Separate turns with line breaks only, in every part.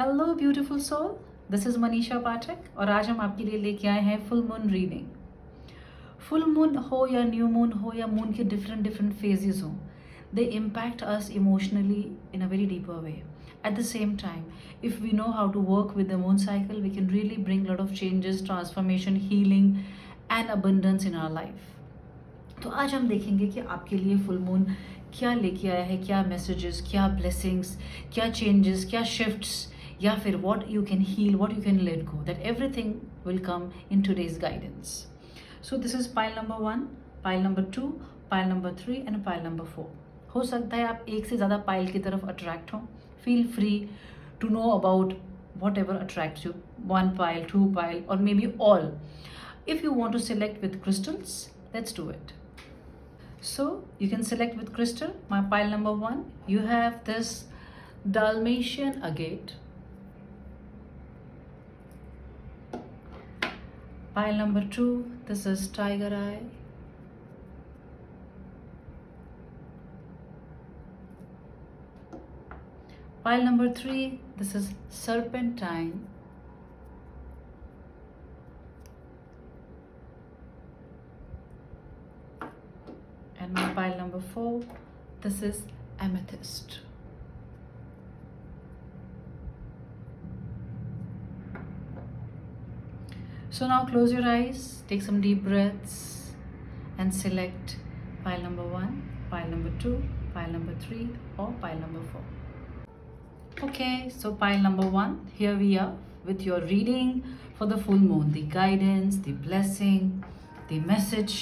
Hello beautiful soul, this is Manisha Pathak और आज हम आपके लिए लेके आए हैं full moon reading. Full moon हो या न्यू मून हो या मून के डिफरेंट डिफरेंट फेजेस हों, they impact us emotionally in a very deeper way. At the same time, if we know how to work with the moon cycle, we can really bring a lot of changes, transformation, healing and abundance in our life. तो आज हम देखेंगे कि आपके लिए full moon क्या लेके आया है, क्या मैसेजेस, क्या ब्लेसिंग्स, क्या चेंजेस, क्या शिफ्ट्स, या फिर what you can heal, what you can let go, that everything will come in today's guidance. So this is pile number 1, pile number 2, pile number 3 and pile number 4. हो सकता है आप एक से ज़्यादा पाइल की तरफ अट्रैक्ट हों. Feel free to know about whatever attracts you, 1 pile, 2 pile, or maybe all. If you want to select with crystals, let's do it. So you can select with crystal. My pile number 1, you have this Dalmatian agate. Pile number 2, this is tiger eye. Pile number 3, this is serpentine. And my pile number 4, this is amethyst. So now close your eyes, take some deep breaths and select pile number 1, pile number 2, pile number 3 or pile number 4. Okay, so pile number 1, here we are with your reading for the full moon, the guidance, the blessing, the message.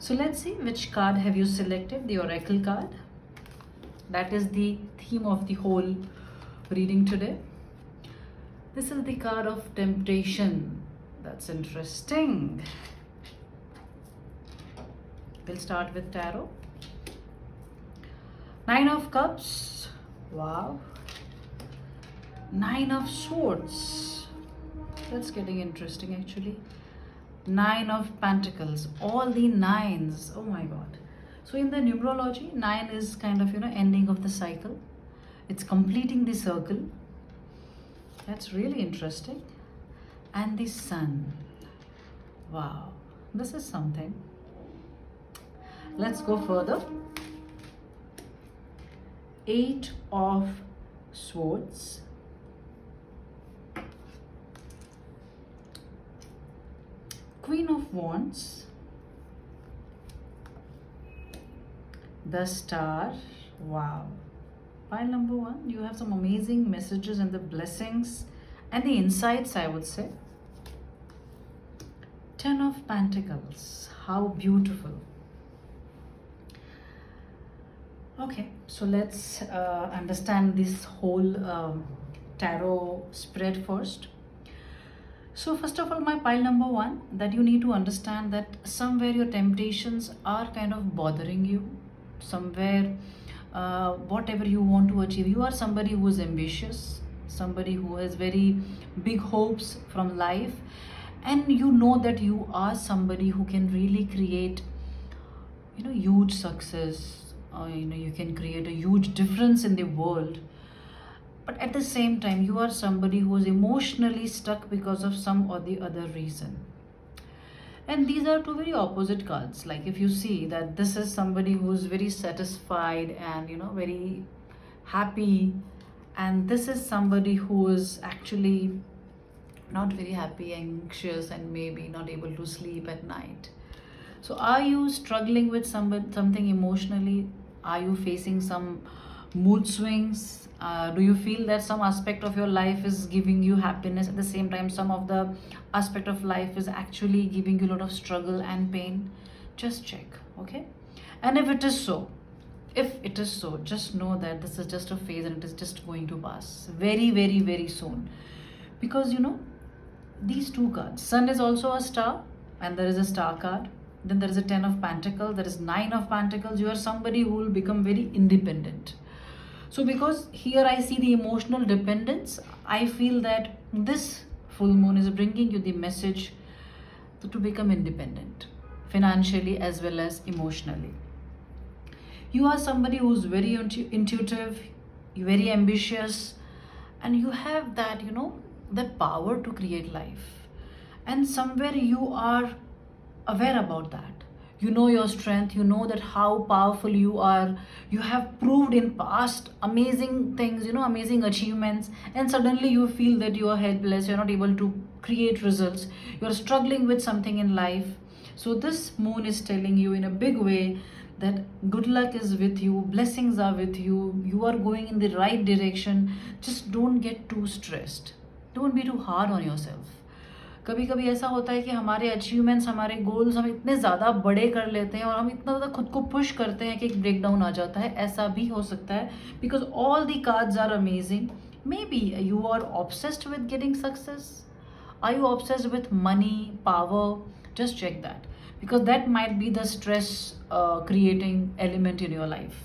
So let's see which card have you selected. The oracle card. That is the theme of the whole reading today. This is the card of temptation. That's interesting. We'll start with tarot. 9 of cups. Wow. 9 of swords. That's getting interesting actually. 9 of pentacles, all the 9s. Oh my god. So in the numerology, 9 is kind of, ending of the cycle. It's completing the circle. That's really interesting. And the sun. Wow, this is something. Let's go further. 8 of swords. Queen of Wands, the Star. Wow. Pile number 1, you have some amazing messages and the blessings and the insights, I would say. 10 of Pentacles. How beautiful. Okay, so let's understand this whole tarot spread first. So first of all, my pile number 1, that you need to understand that somewhere your temptations are kind of bothering you. Somewhere, whatever you want to achieve, you are somebody who is ambitious, somebody who has very big hopes from life, and you know that you are somebody who can really create, huge success. You can create a huge difference in the world. But at the same time, you are somebody who is emotionally stuck because of some or the other reason. And these are two very opposite cards. Like if you see that this is somebody who is very satisfied and, very happy. And this is somebody who is actually not very happy, anxious, and maybe not able to sleep at night. So are you struggling with something emotionally? Are you facing some mood swings? Do you feel that some aspect of your life is giving you happiness, at the same time some of the aspect of life is actually giving you a lot of struggle and pain? Just check, okay? And if it is so, just know that this is just a phase and it is just going to pass very, very, very soon. Because these two cards, sun is also a star and there is a star card. Then there is a 10 of Pentacles, there is 9 of Pentacles. You are somebody who will become very independent. So because here I see the emotional dependence, I feel that this full moon is bringing you the message to become independent, financially as well as emotionally. You are somebody who's very intuitive, very ambitious, and you have that, that power to create life. And somewhere you are aware about that. You know your strength, you know that how powerful you are. You have proved in past amazing things, amazing achievements, and suddenly you feel that you are helpless, you're not able to create results, you're struggling with something in life. So this moon is telling you in a big way that good luck is with you, blessings are with you, you are going in the right direction. Just don't get too stressed, don't be too hard on yourself. कभी कभी ऐसा होता है कि हमारे achievements, हमारे goals हम इतने ज़्यादा बड़े कर लेते हैं और हम इतना ज़्यादा खुद को पुश करते हैं कि एक ब्रेक डाउन आ जाता है. ऐसा भी हो सकता है because all the cards are amazing. Maybe you are obsessed with getting success. Are you obsessed with money, power? Just check that, because that might be the stress creating element in your life.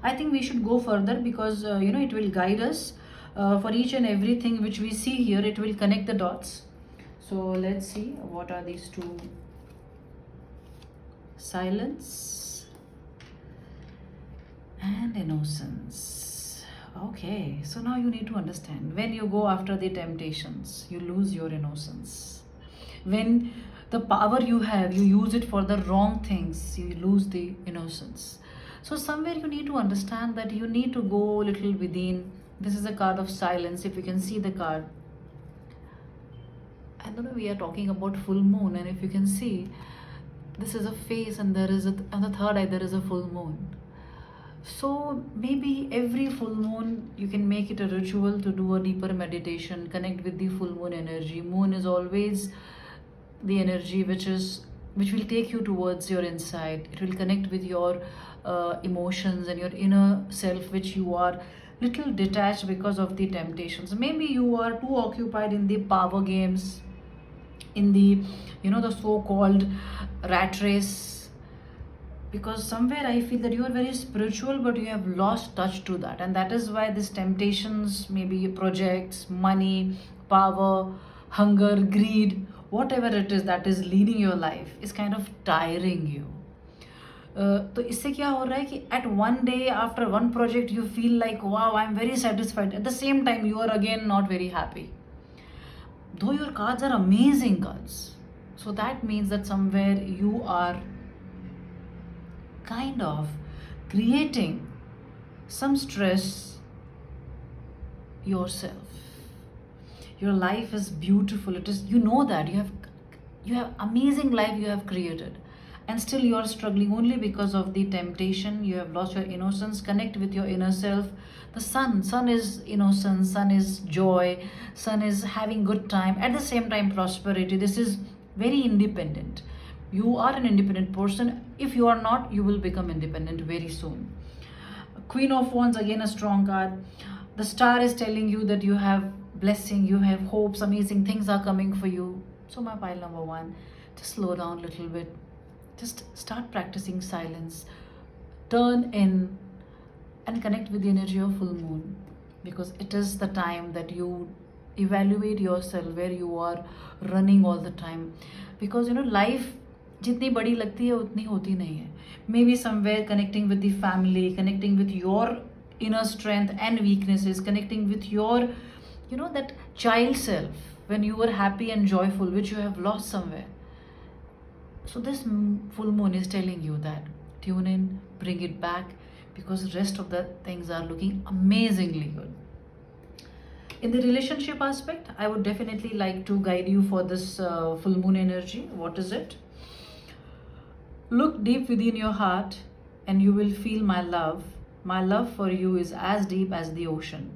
I think we should go further because it will guide us for each and everything which we see here. It will connect the dots. So let's see what are these two. Silence and innocence. Okay, so now you need to understand, when you go after the temptations, you lose your innocence. When the power you have, you use it for the wrong things, you lose the innocence. So somewhere you need to understand that you need to go a little within. This is a card of silence. If you can see the card, I don't know, we are talking about full moon, and if you can see, this is a face, and there is on the third eye there is a full moon. So maybe every full moon you can make it a ritual to do a deeper meditation, connect with the full moon energy. Moon is always the energy which will take you towards your inside. It will connect with your emotions and your inner self, which you are little detached because of the temptations. Maybe you are too occupied in the power games, in the the so-called rat race, because somewhere I feel that you are very spiritual but you have lost touch to that, and that is why these temptations, maybe projects, money, power, hunger, greed, whatever it is that is leading your life, is kind of tiring you. तो इससे क्या हो रहा है कि at one day after one project you feel like wow, I'm very satisfied, at the same time you are again not very happy, though your cards are amazing cards. So that means that somewhere you are kind of creating some stress yourself. Your life is beautiful, it is, that you have amazing life you have created, and still you are struggling only because of the temptation. You have lost your innocence. Connect with your inner self. The sun is innocence, sun is joy, sun is having good time, at the same time prosperity. This is very independent. You are an independent person. If you are not, you will become independent very soon. Queen of Wands, again a strong card. The star is telling you that you have blessing, you have hopes, amazing things are coming for you. So my pile number one, just slow down a little bit. Just start practicing silence. Turn in and connect with the energy of full moon, because it is the time that you evaluate yourself, where you are running all the time. Because life जितनी बड़ी लगती है उतनी होती नहीं है. Maybe somewhere connecting with the family, connecting with your inner strength and weaknesses, connecting with your that child self when you were happy and joyful, which you have lost somewhere. So this full moon is telling you that tune in, bring it back, because rest of the things are looking amazingly good. In the relationship aspect, I would definitely like to guide you for this full moon energy. What is it? Look deep within your heart and you will feel my love. My love for you is as deep as the ocean.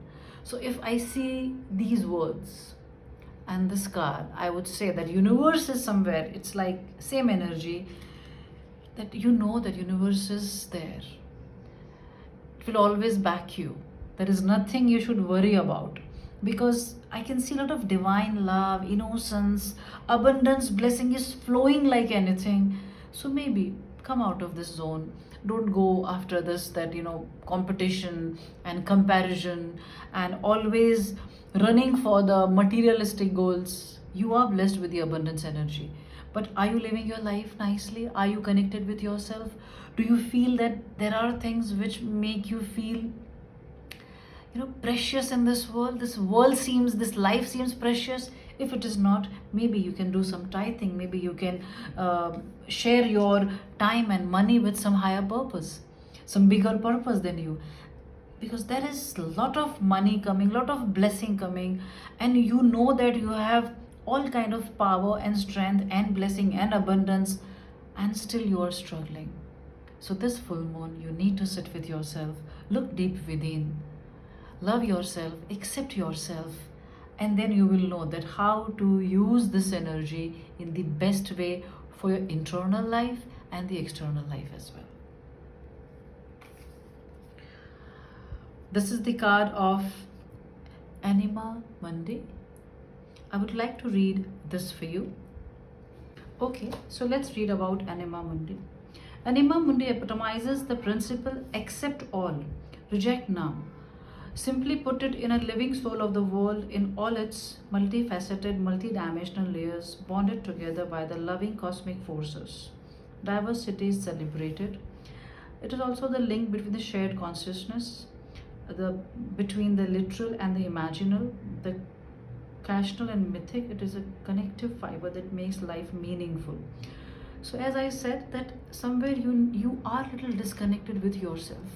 So if I see these words and this card, I would say that universe is somewhere. It's like same energy, that that universe is there. It will always back you. There is nothing you should worry about, because I can see a lot of divine love, innocence, abundance, blessing is flowing like anything. So maybe come out of this zone. Don't go after this, that competition and comparison and always running for the materialistic goals. You are blessed with the abundance energy, but are you living your life nicely? Are you connected with yourself? Do you feel that there are things which make you feel precious in this world. This world seems, this life seems precious. If it is not, maybe you can do some tithing, maybe you can share your time and money with some higher purpose, some bigger purpose than you, because there is a lot of money coming, lot of blessing coming, and you know that you have all kind of power and strength and blessing and abundance, and still you are struggling. So this full moon, you need to sit with yourself, look deep within, love yourself, accept yourself, and then you will know that how to use this energy in the best way for your internal life and the external life as well. This is the card of Anima Mundi. I would like to read this for you. Okay, so let's read about Anima Mundi. Anima Mundi epitomizes the principle accept all, reject none. Simply put it, in a living soul of the world in all its multifaceted, multidimensional layers, bonded together by the loving cosmic forces. Diversity is celebrated. It is also the link between the shared consciousness, between the literal and the imaginal, the casual and mythic. It is a connective fiber that makes life meaningful. So as I said, that somewhere you are a little disconnected with yourself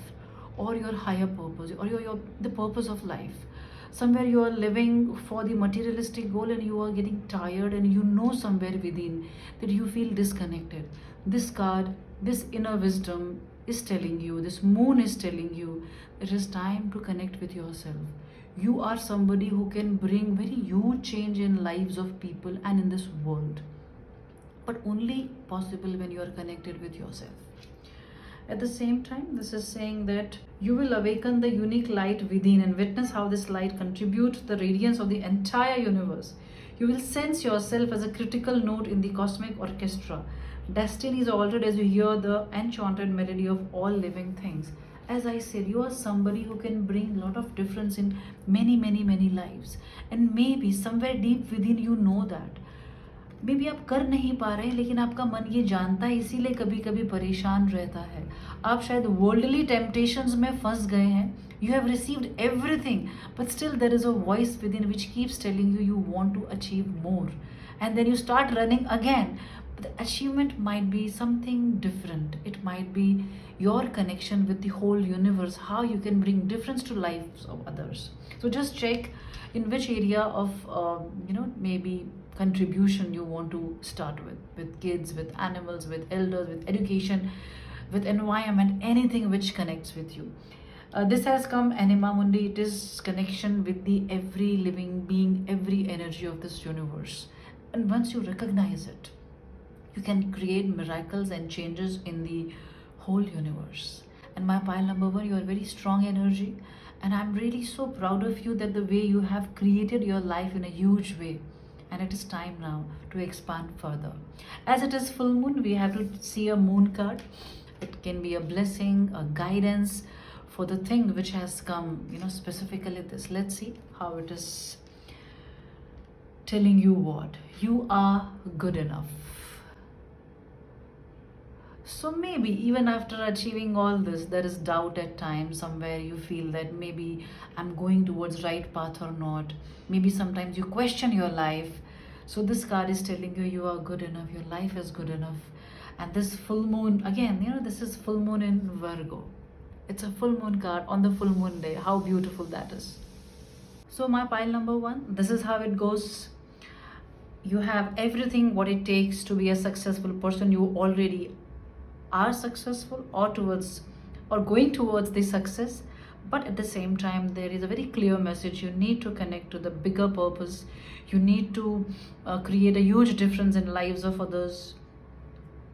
or your higher purpose or the purpose of life. Somewhere you are living for the materialistic goal and you are getting tired, and you know somewhere within that you feel disconnected. This card, this inner wisdom is telling you, this moon is telling you, it is time to connect with yourself. You are somebody who can bring very huge change in lives of people and in this world, but only possible when you are connected with yourself. At the same time, this is saying that you will awaken the unique light within and witness how this light contributes to the radiance of the entire universe. You will sense yourself as a critical note in the cosmic orchestra. Destiny is altered as you hear the enchanted melody of all living things. As I said, you are somebody who can bring a lot of difference in many, many, many lives. And maybe somewhere deep within you know that. May be आप कर नहीं पा रहे हैं, लेकिन आपका मन ये जानता है, इसीलिए कभी कभी परेशान रहता है. आप शायद वर्ल्डली टेम्पटेशंस में फंस गए हैं. You have received everything, but still there is a voice within which keeps telling you you want to achieve more. And then you start running again. But the achievement might be something different. It might be your connection with the whole universe, how you can bring difference to lives of others. So just check in which area of, maybe contribution you want to start with kids, with animals, with elders, with education, with environment, anything which connects with you. This has come Anima Mundi. It is connection with the every living being, every energy of this universe. And once you recognize it, you can create miracles and changes in the whole universe. And my pile number one, you are very strong energy. And I'm really so proud of you that the way you have created your life in a huge way. And it is time now to expand further. As it is full moon, we have to see a moon card. It can be a blessing, a guidance for the thing which has come, specifically this. Let's see how it is telling you what. You are good enough. So maybe even after achieving all this, there is doubt at times. Somewhere you feel that maybe I'm going towards right path or not. Maybe sometimes you question your life. So this card is telling you you are good enough. Your life is good enough. And this full moon, again, this is full moon in Virgo. It's a full moon card on the full moon day. How beautiful that is. So my pile number one, this is how it goes. You have everything what it takes to be a successful person. You already are successful or going towards the success, but at the same time there is a very clear message. You need to connect to the bigger purpose. You need to create a huge difference in lives of others.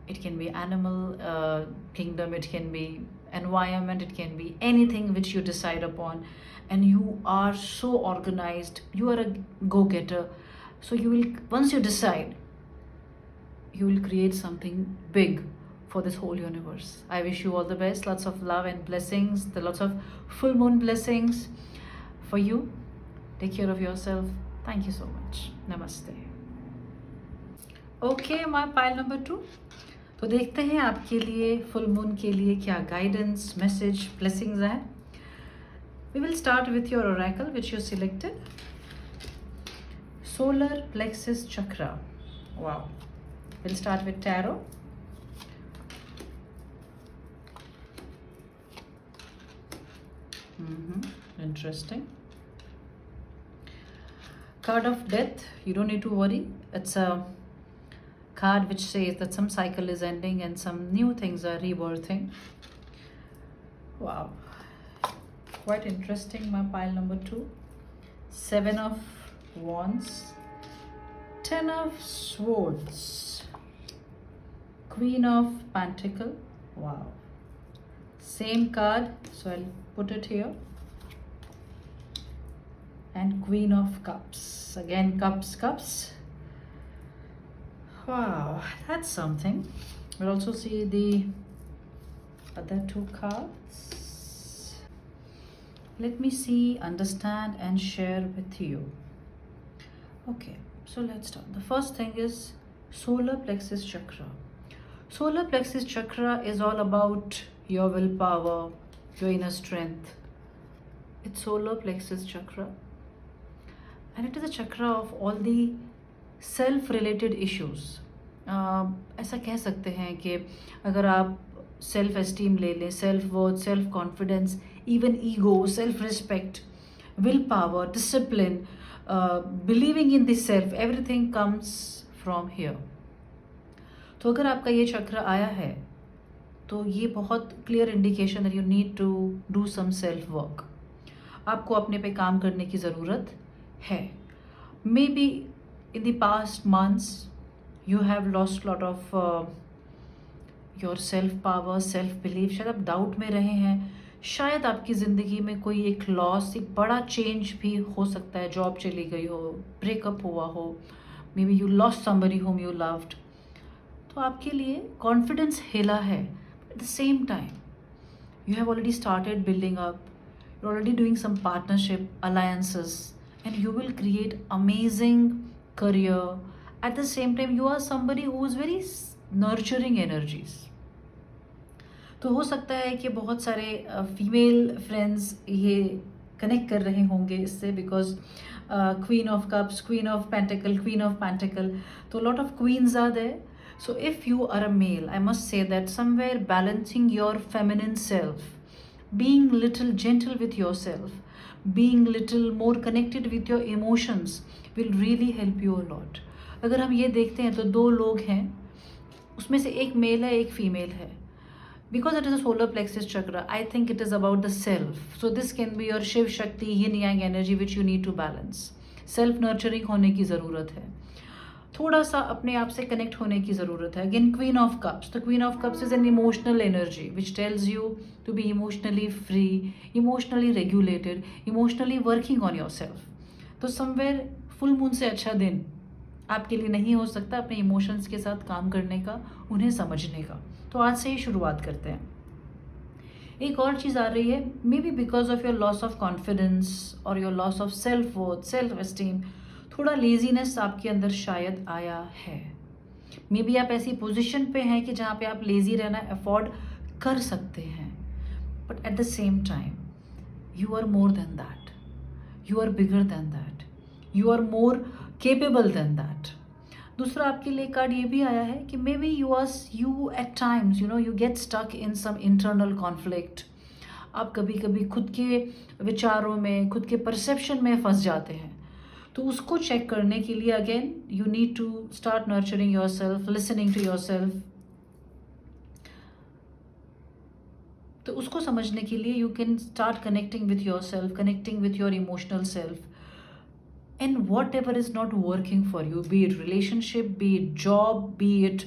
It can be animal kingdom, it can be environment, it can be anything which you decide upon. And you are so organized, you are a go-getter. So you will, once you decide, you will create something big for this whole universe. I wish you all the best. Lots of love and blessings. Lots of full moon blessings for you. Take care of yourself. Thank you so much. Namaste. Okay, my pile number 2. तो देखते हैं आपके लिए full moon के लिए क्या guidance, message, blessings हैं. We will start with your oracle which you selected. Solar plexus chakra. Wow. We'll start with tarot. Interesting. Card of death. You don't need to worry. It's a card which says that some cycle is ending and some new things are rebirthing. Wow. Quite interesting, my pile number 2. 7 of Wands. 10 of Swords. Queen of Pentacle. Wow. Same card, so I'll put it here. And Queen of Cups. Again, cups. Wow, that's something. We'll also see the other 2 cards. Let me see, understand, and share with you. Okay, so let's start. The first thing is solar plexus chakra. Solar plexus chakra is all about your willpower, your inner strength. It's solar plexus chakra. And it is a chakra of all the self-related issues. ऐसा कह सकते हैं कि अगर आप self esteem ले लें, self worth, self confidence, even ego, self respect, will power, discipline, believing in this self, everything comes from here. तो अगर आपका ये चक्र आया है तो ये बहुत clear indication that you need to do some self work. आपको अपने पे काम करने की ज़रूरत है. Maybe in the past months you have lost lot of your self power, self believe. शायद आप डाउट में रहे हैं. शायद आपकी ज़िंदगी में कोई एक लॉस, एक बड़ा चेंज भी हो सकता है. जॉब चली गई हो, ब्रेकअप हुआ हो, maybe you lost somebody whom you loved. तो आपके लिए कॉन्फिडेंस हिला है. At the same time you have already started building up, you are already doing some partnership, alliances, and you will create amazing career. At the same time you are somebody who is very nurturing energies. तो हो सकता है कि बहुत सारे female friends ये connect कर रहे होंगे इससे, because queen of cups, queen of pentacles, तो lot of queens are there. So if you are a male, I must say that somewhere balancing your feminine self, being little gentle with yourself, being little more connected with your emotions will really help you a lot. अगर हम ये देखते हैं तो 2 लोग हैं, उसमें से एक मेल है, एक फीमेल है. Because it is a solar plexus chakra, I think it is about the self. So this can be your Shiv Shakti, yin yang energy which you need to balance. Self nurturing होने की ज़रूरत है. थोड़ा सा अपने आप से कनेक्ट होने की ज़रूरत है. Again queen of cups. तो queen of cups is an emotional energy which tells you to be emotionally free, emotionally regulated, emotionally working on your self. तो समवेयर फुल मून से अच्छा दिन आपके लिए नहीं हो सकता अपने इमोशंस के साथ काम करने का, उन्हें समझने का. तो आज से ही शुरुआत करते हैं. एक और चीज़ आ रही है, maybe because of your loss of confidence और your loss of self worth, self esteem, थोड़ा लेजीनेस आपके अंदर शायद आया है. मे बी आप ऐसी पोजीशन पे हैं कि जहाँ पे आप लेजी रहना अफोर्ड कर सकते हैं. But at the same time you are more than that, you are bigger than that, you are more capable than that. दूसरा आपके लिए कार्ड ये भी आया है कि maybe you at times you get stuck in some internal conflict. आप कभी कभी खुद के विचारों में, खुद के परसेप्शन में फंस जाते हैं. तो उसको चेक करने के लिए again you need to start nurturing your self, listening to your self. तो उसको समझने के लिए you can start connecting with your self, connecting with your emotional self. And whatever is not working for you, be it relationship, be it job, be it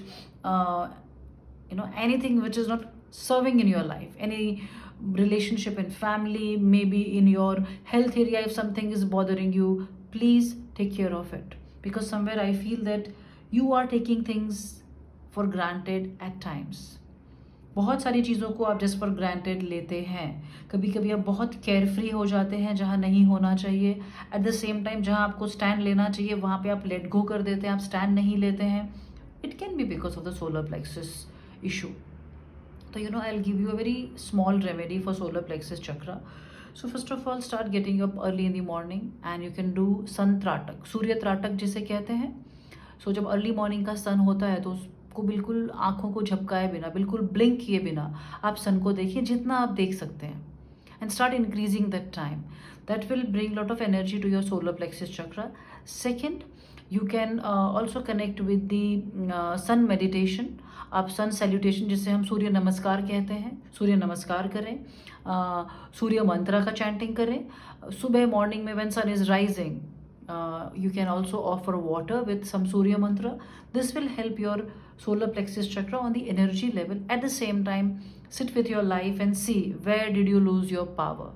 anything which is not serving in your life, any relationship in family, maybe in your health area, if something is bothering you, please take care of it. Because somewhere I feel that you are taking things for granted at times. बहुत सारी चीज़ों को आप just for granted लेते हैं. कभी कभी आप बहुत carefree हो जाते हैं जहाँ नहीं होना चाहिए. At the same time जहाँ आपको stand लेना चाहिए वहाँ पे आप let go कर देते हैं, आप stand नहीं लेते हैं. It can be because of the solar plexus issue. So I'll give you a very small remedy for solar plexus chakra. So first of all, start getting up early in the morning and you can do sun त्राटक, सूर्य त्राटक जिसे कहते हैं. सो जब early morning का सन होता है तो उसको बिल्कुल आंखों को झपकाए बिना, बिल्कुल ब्लिंक किए बिना आप सन को देखिए जितना आप देख सकते हैं. And start increasing that time. That will bring lot of energy to your solar plexus chakra. Second, you can also connect with the sun meditation. आप सन सैल्यूटेशन जिसे हम सूर्य नमस्कार कहते हैं, सूर्य नमस्कार करें, सूर्य मंत्र का चैंटिंग करें. सुबह मॉर्निंग में when sun is rising, you can also offer water with some Surya mantra. This will help your solar plexus chakra on the energy level. At the same time, sit with your life and see where did you lose your power.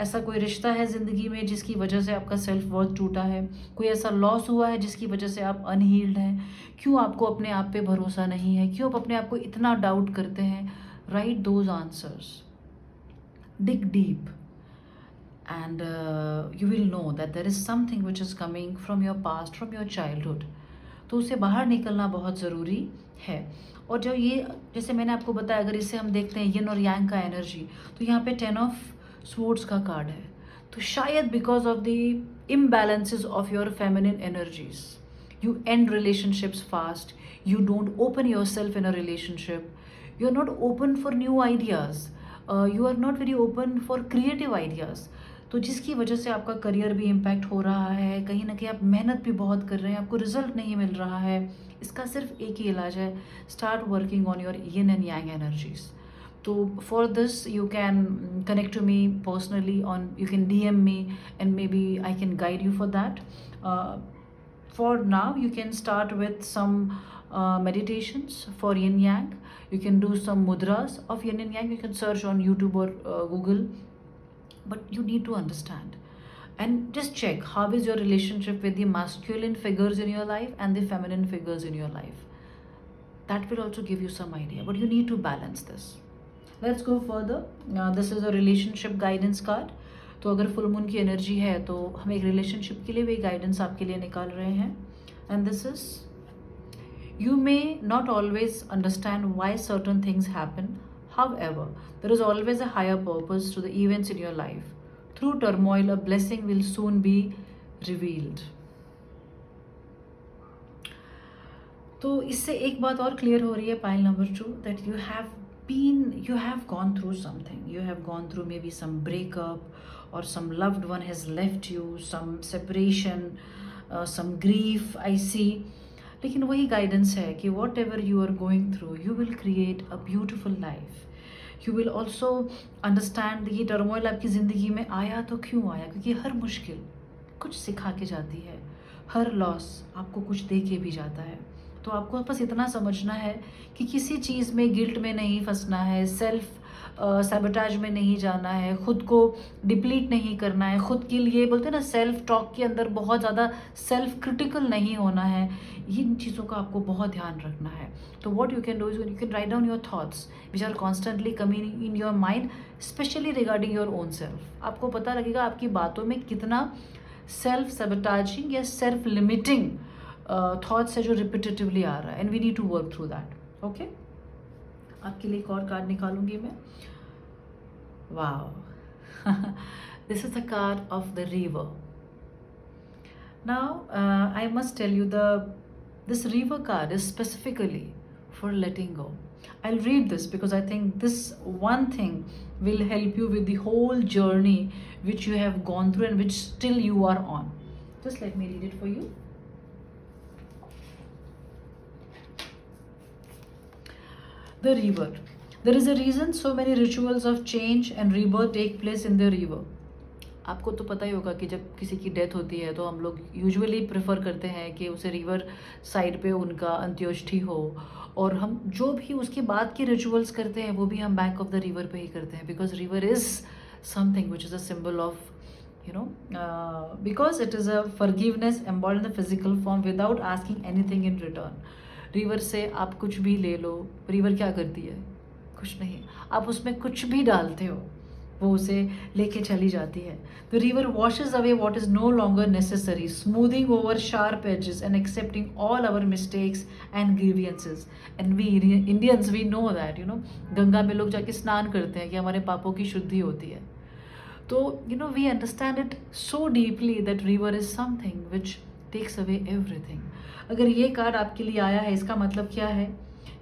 ऐसा कोई रिश्ता है ज़िंदगी में जिसकी वजह से आपका सेल्फ वर्थ टूटा है, कोई ऐसा लॉस हुआ है जिसकी वजह से आप अनहील्ड हैं, क्यों आपको अपने आप पे भरोसा नहीं है, क्यों आप अपने आप को इतना डाउट करते हैं. Right those answers, dig deep, and you will know that there is something which is coming from your past, from your childhood. तो उसे बाहर निकलना बहुत ज़रूरी है. और जो ये जैसे मैंने आपको बताया, अगर इसे हम देखते हैं यिन और यांग का एनर्जी, तो यहाँ पे 10 ऑफ स्वॉर्ड्स का कार्ड है. तो शायद because of the imbalances of your feminine energies, you end relationships fast, you don't open your self in a relationship, you are not open for new ideas, you are not very open for creative ideas. तो जिसकी वजह से आपका career भी impact हो रहा है, कहीं ना कहीं आप मेहनत भी बहुत कर रहे हैं, आपको रिजल्ट नहीं मिल रहा है. इसका सिर्फ एक ही इलाज है, start working on your yin and yang energies. तो for this you can connect to me personally on, you can DM me and maybe I can guide you for that. For now you can start with some meditations for yin yang. You can do some mudras of yin and yang. You can search on YouTube or Google. But you need to understand and just check how is your relationship with the masculine figures in your life and the feminine figures in your life. That will also give you some idea, but you need to balance this. Let's go further. This is a relationship guidance card. तो अगर full moon की energy है तो हम एक relationship के लिए भी गाइडेंस आपके लिए निकाल रहे हैं. And this is, you may not always understand why certain things happen. However, there is always a higher purpose to the events in your life. Through turmoil, a blessing will soon be revealed. तो इससे एक बात और clear हो रही है, pile number 2, that you have gone through something. You have gone through maybe some breakup or some loved one has left you, some separation, some grief I see. लेकिन वही गाइडेंस है कि whatever you are going through, you will create a beautiful life. You will also understand ये turmoil आपकी ज़िंदगी में आया तो क्यों आया, क्योंकि हर मुश्किल कुछ सिखा के जाती है, हर लॉस आपको कुछ दे के भी जाता है. तो आपको बस इतना समझना है कि किसी चीज़ में गिल्ट में नहीं फंसना है, सेल्फ सैबोटेज में नहीं जाना है, खुद को डिप्लीट नहीं करना है, खुद के लिए बोलते हैं ना सेल्फ टॉक के अंदर बहुत ज़्यादा सेल्फ क्रिटिकल नहीं होना है. इन चीज़ों का आपको बहुत ध्यान रखना है. तो what you can do is you can write down your thoughts which are constantly coming in your mind, specially regarding your own self. आपको पता लगेगा आपकी बातों में कितना सेल्फ सैबोटेजिंग या सेल्फ लिमिटिंग थॉट्स है जो रिपीटेटिवली आ रहा है. And we need to work through that. Okay, आपके लिए एक और कार्ड निकालूंगी मैं. Wow, this is the card of the river. Now I must tell you this river card is specifically for letting go. I'll read this because I think this one thing will help you with the whole journey which you have gone through and which still you are on. Just let me read it for you. The river. There is a reason so many rituals of change and rebirth take place in the river. आपको तो पता ही होगा कि जब किसी की death होती है तो हम लोग यूजुअली प्रेफर करते हैं कि उसे रिवर साइड पे उनका अंत्योष्टि हो, और हम जो भी उसके बाद के रिचुअल्स करते हैं वो भी हम बैंक ऑफ द रिवर पे ही करते हैं, because river is something which is a symbol of because it is a forgiveness embodied in the physical form without asking anything in return. River से आप कुछ भी ले लो, रिवर क्या करती है? कुछ नहीं. आप उसमें कुछ भी डालते हो वो उसे लेके चली जाती है. The river washes away what is no longer necessary, smoothing over sharp edges and accepting all our mistakes and grievances. And we Indians we know that Ganga में लोग जाके स्नान करते हैं कि हमारे पापों की शुद्धि होती है. तो we understand it so deeply that river is something which takes away everything. अगर ये कार्ड आपके लिए आया है, इसका मतलब क्या है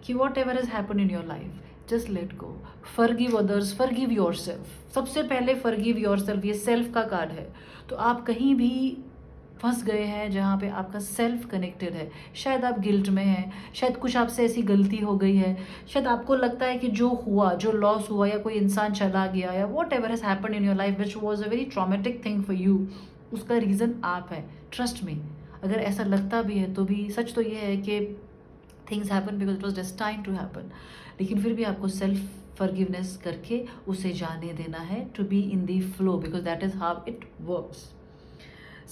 कि whatever is happen in your life, just let go, forgive others, forgive yourself. सबसे पहले फॉरगिव योरसेल्फ. ये सेल्फ का कार्ड है. तो आप कहीं भी फंस गए हैं जहाँ पे आपका सेल्फ कनेक्टेड है, शायद आप गिल्ट में हैं, शायद कुछ आपसे ऐसी गलती हो गई है, शायद आपको लगता है कि जो हुआ, जो लॉस हुआ, या कोई इंसान चला गया, या what ever has happen in your life which was a very traumatic thing for you, उसका रीज़न आप है. ट्रस्ट मी, अगर ऐसा लगता भी है तो भी सच तो ये है कि things happen because it was destined to happen. लेकिन फिर भी आपको सेल्फ फॉरगिवनेस करके उसे जाने देना है, to be in the flow, because that is how it works.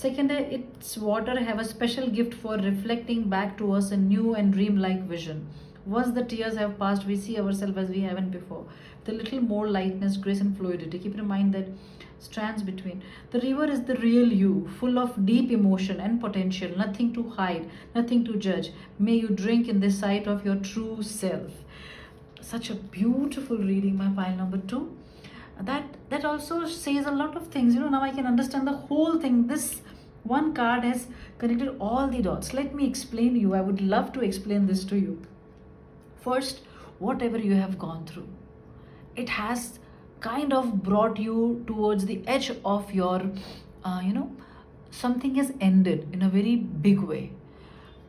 Second, its water have a special gift for reflecting back to us a new and dream-like vision. Once the tears have passed, we see ourselves as we haven't before. With a little more lightness, grace, and fluidity. Keep in mind that strands between. The river is the real you, full of deep emotion and potential. Nothing to hide, nothing to judge. May you drink in the sight of your true self. Such a beautiful reading, my pile number 2. That also says a lot of things. Now I can understand the whole thing. This one card has connected all the dots. Let me explain you. I would love to explain this to you. First, whatever you have gone through, it has kind of brought you towards the edge of your something has ended in a very big way,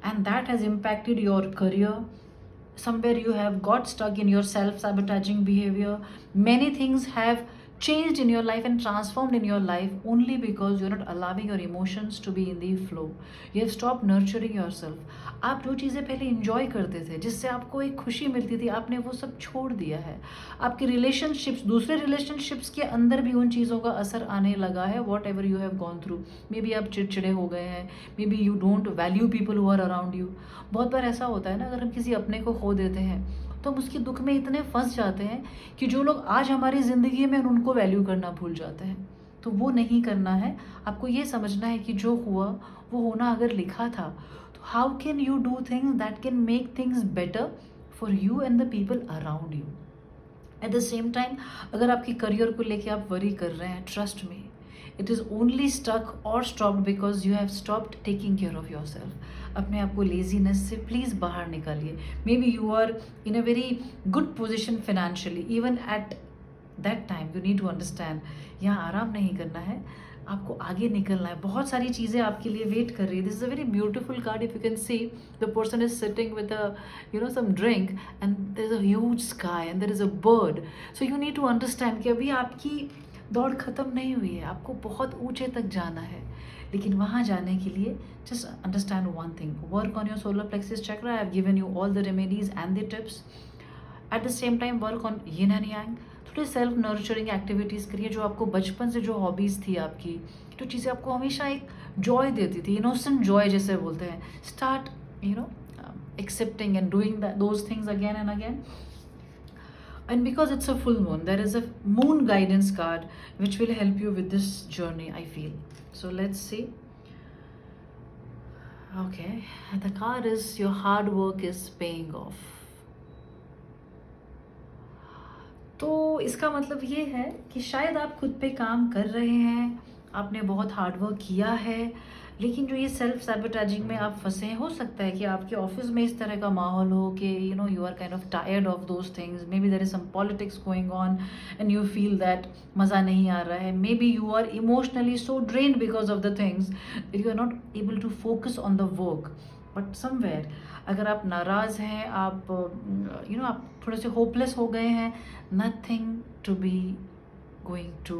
and that has impacted your career. Somewhere you have got stuck in your self-sabotaging behavior. Many things have changed in your life and transformed in your life only because you're not allowing your emotions to be in the flow. You have stopped nurturing yourself. आप जो चीज़ें पहले enjoy करते थे, जिससे आपको एक खुशी मिलती थी, आपने वो सब छोड़ दिया है. आपके रिलेशनशिप्स, दूसरे रिलेशनशिप्स के अंदर भी उन चीज़ों का असर आने लगा है. Whatever you have gone through, maybe आप चिड़चिड़े हो गए हैं, maybe you don't value people who are around you. बहुत बार ऐसा होता है ना, अगर हम किसी अपने को खो देते हैं तो हम उसके दुख में इतने फंस जाते हैं कि जो लोग आज हमारी ज़िंदगी में उनको वैल्यू करना भूल जाते हैं. तो वो नहीं करना है. आपको ये समझना है कि जो हुआ वो होना अगर लिखा था, तो how can you do things that can make things better for you and the people around you. Eight the same time, अगर आपकी करियर को लेके आप वरी कर रहे हैं, trust me, it is only stuck और stopped because you have stopped taking care of your self. अपने आप को लेजीनेस से प्लीज़ बाहर निकालिए. Maybe you are in a very good position financially, even at that time you need to understand, यहाँ आराम नहीं करना है, आपको आगे निकलना है. बहुत सारी चीज़ें आपके लिए वेट कर रही है. This is a very beautiful card. If you can see, the person is sitting with a some drink and there is a huge sky and there is a bird. So you need to understand कि अभी आपकी दौड़ ख़त्म नहीं हुई है, आपको बहुत ऊंचे तक जाना है. लेकिन वहाँ जाने के लिए just understand one thing, work on your solar plexus chakra. I have given you all the remedies and the tips. Eight the same time work on yin and यांग. थोड़ी सेल्फ नर्चरिंग एक्टिविटीज़ करिए. जो आपको बचपन से जो hobbies थी आपकी, जो चीज़ें आपको हमेशा एक जॉय देती थी, इनोसेंट जॉय जैसे बोलते हैं, start accepting and doing those things again and again. And because it's a full moon, there is a moon guidance card which will help you with this journey, I feel. So let's see. Okay, the card is your hard work is paying off. तो इसका मतलब ये है कि शायद आप खुद पे काम कर रहे हैं, आपने बहुत हार्ड वर्क किया है, लेकिन जो ये सेल्फ सैबोटेजिंग में आप फंसे हैं, हो सकता है कि आपके ऑफिस में इस तरह का माहौल हो कि you are kind of tired of those things. Maybe there is some politics going on and you feel that मज़ा नहीं आ रहा है. Maybe you are emotionally so drained because of the things that you are not able to focus on the work. But somewhere अगर आप नाराज़ हैं, आप आप थोड़े से होपलेस हो गए हैं, nothing to be going to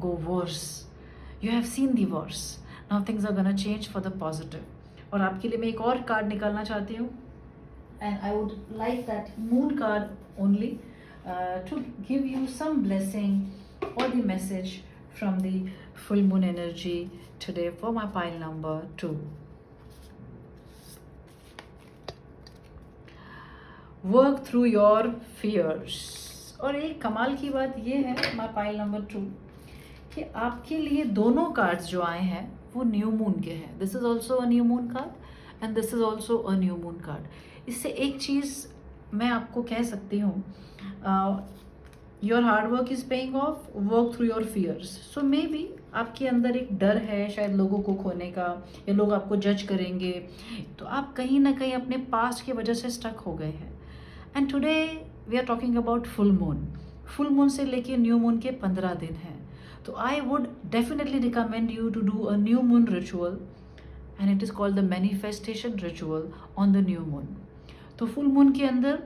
go worse. You have seen the worse. Now things are gonna change for the positive. और आपके लिए मैं एक और कार्ड निकालना चाहती हूँ, and I would like that moon card only to give you some blessing or the message from the full moon energy today for my pile number 2. Work through your fears. और एक कमाल की बात ये है my pile number 2 कि आपके लिए दोनों कार्ड्स जो आए हैं वो न्यू मून के हैं. This is also a new moon card and this is also a new moon card. इससे एक चीज़ मैं आपको कह सकती हूँ, your hard work is paying off, work through your fears. So maybe आपके अंदर एक डर है शायद लोगों को खोने का, या लोग आपको जज करेंगे, तो आप कहीं ना कहीं अपने पास्ट की वजह से स्टक हो गए हैं. And today we are talking about full moon. Full moon से लेके न्यू मून के 15 दिन हैं. तो I would definitely recommend you to do a new moon ritual, and it is called the manifestation ritual on the new moon. तो full moon के अंदर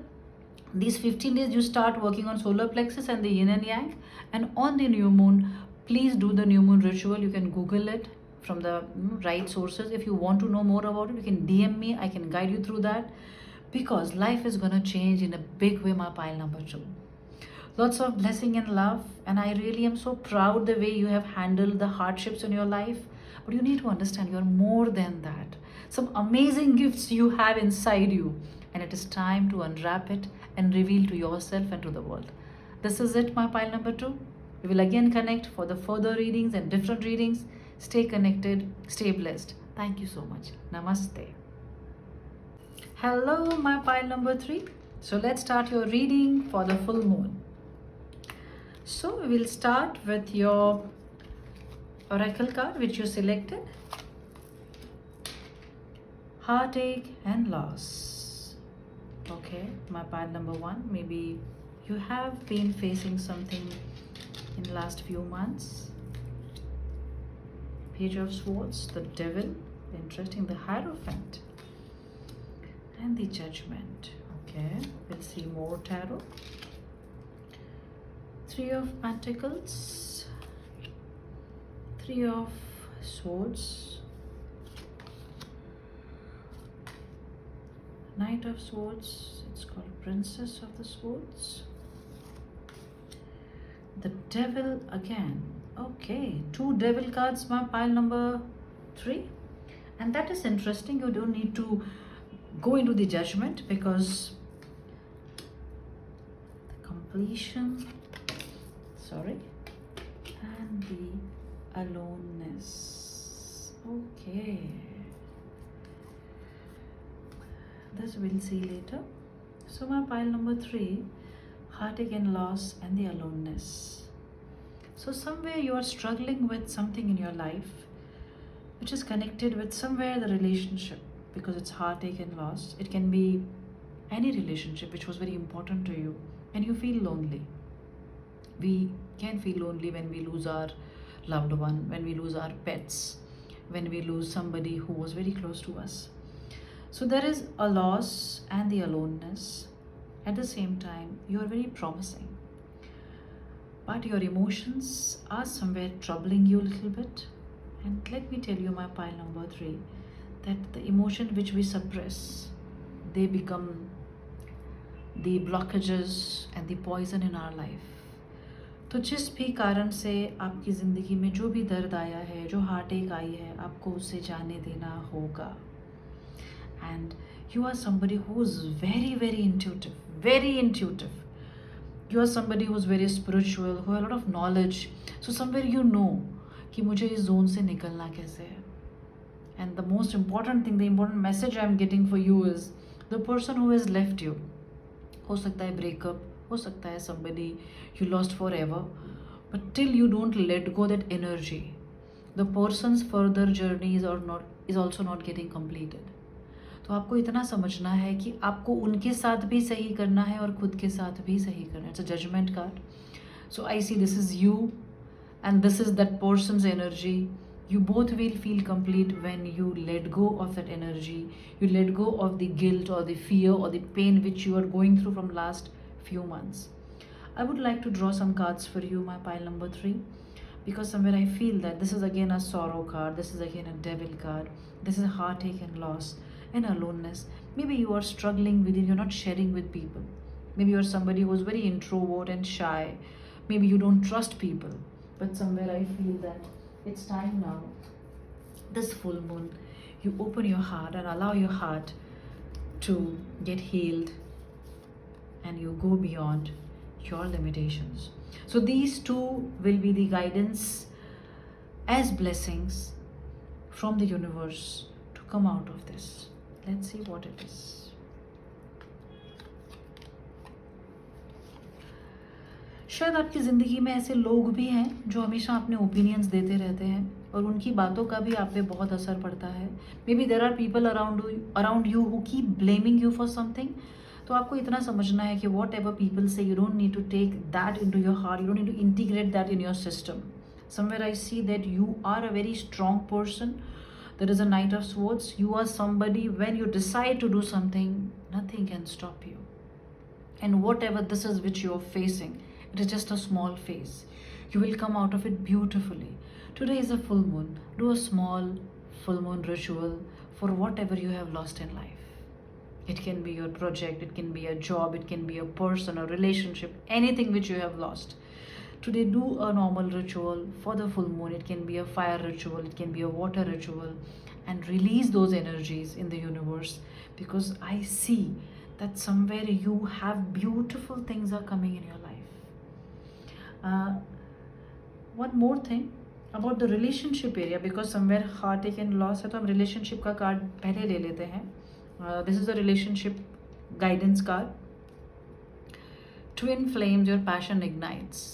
these 15 days you start working on solar plexus and the yin and yang, and on the new moon please do the new moon ritual. You can google it from the right sources. If you want to know more about it, you can DM me, I can guide you through that, because life is going to change in a big way, my pile number 2. Lots of blessing and love, and I really am so proud the way you have handled the hardships in your life. But you need to understand you're more than that. Some amazing gifts you have inside you, and it is time to unwrap it and reveal to yourself and to the world. This is it, my pile number 2. We will again connect for the further readings and different readings. Stay connected, stay blessed. Thank you so much. Namaste. Hello, my pile number 3. So let's start your reading for the full moon. So we will start with your oracle card which you selected. Heartache and loss. Okay, my pile number 1, maybe you have been facing something in the last few months. Page of Swords, the Devil, interesting, the Hierophant, and the Judgment. Okay, we'll see more tarot. 3 of Pentacles, 3 of Swords, Knight of Swords, it's called Princess of the Swords, the Devil again. Okay, 2 Devil cards, my pile number 3, and that is interesting. You don't need to go into the Judgment, because the completion, and the aloneness. Okay, this we'll see later. So my pile number 3, heartache and loss and the aloneness. So somewhere you are struggling with something in your life which is connected with somewhere the relationship, because it's heartache and loss. It can be any relationship which was very important to you, and you feel lonely. We can feel lonely when we lose our loved one, when we lose our pets, when we lose somebody who was very close to us. So there is a loss and the aloneness. At the same time, you are very promising, but your emotions are somewhere troubling you a little bit. And let me tell you, my pile number 3, that the emotion which we suppress, they become the blockages and the poison in our life. तो जिस भी कारण से आपकी ज़िंदगी में जो भी दर्द आया है, जो हार्टेक आई है, आपको उसे जाने देना होगा. And you are somebody who is very, very intuitive, very intuitive. You are somebody who is very spiritual, who has a lot of knowledge. So somewhere you know कि मुझे इस जोन से निकलना कैसे है. And the most important thing, the important message I am getting for you is the person who has left you. हो सकता है breakup, हो सकता है somebody you lost forever, but till you don't let go that energy, the person's further journey is also not getting completed. तो आपको इतना समझना है कि आपको उनके साथ भी सही करना है और खुद के साथ भी सही करना है. It's a judgement card. So I see this is you and this is that person's energy. You both will feel complete when you let go of that energy. You let go of the guilt or the fear or the pain which you are going through from last few months. I would like to draw some cards for you, my pile number 3, because somewhere I feel that this is again a sorrow card, this is again a devil card, this is a heartache and loss and aloneness. Maybe you are struggling with it, you're not sharing with people. Maybe you're somebody who's very introvert and shy. Maybe you don't trust people. But somewhere I feel that it's time now, this full moon, you open your heart and allow your heart to get healed, and you go beyond your limitations. So these 2 will be the guidance as blessings from the universe to come out of this. Let's see what it is. शायद आपकी ज़िंदगी में ऐसे लोग भी हैं जो हमेशा अपने ओपिनियंस देते रहते हैं और उनकी बातों का भी आप पे बहुत असर पड़ता है. Maybe there are people around you who keep blaming you for something. तो आपको इतना समझना है कि whatever people say, you don't need to take that in to your heart, you don't need to integrate that in your system. Somewhere I see that you are a very strong person. There is a Knight of Swords. You are somebody, when you decide to do something, nothing can stop you. And whatever this is which you are facing, it is just a small phase. You will come out of it beautifully. Today is a full moon. Do a small full moon ritual for whatever you have lost in life. It can be your project, it can be a job, it can be a person, a relationship, anything which you have lost. Today do a normal ritual for the full moon. It can be a fire ritual, it can be a water ritual, and release those energies in the universe, because I see that somewhere you have beautiful things are coming in your life. One more thing about the relationship area, because somewhere heartache and loss है तो हम relationship का card पहले ले लेते हैं. This is a relationship guidance card. Twin flames, your passion ignites.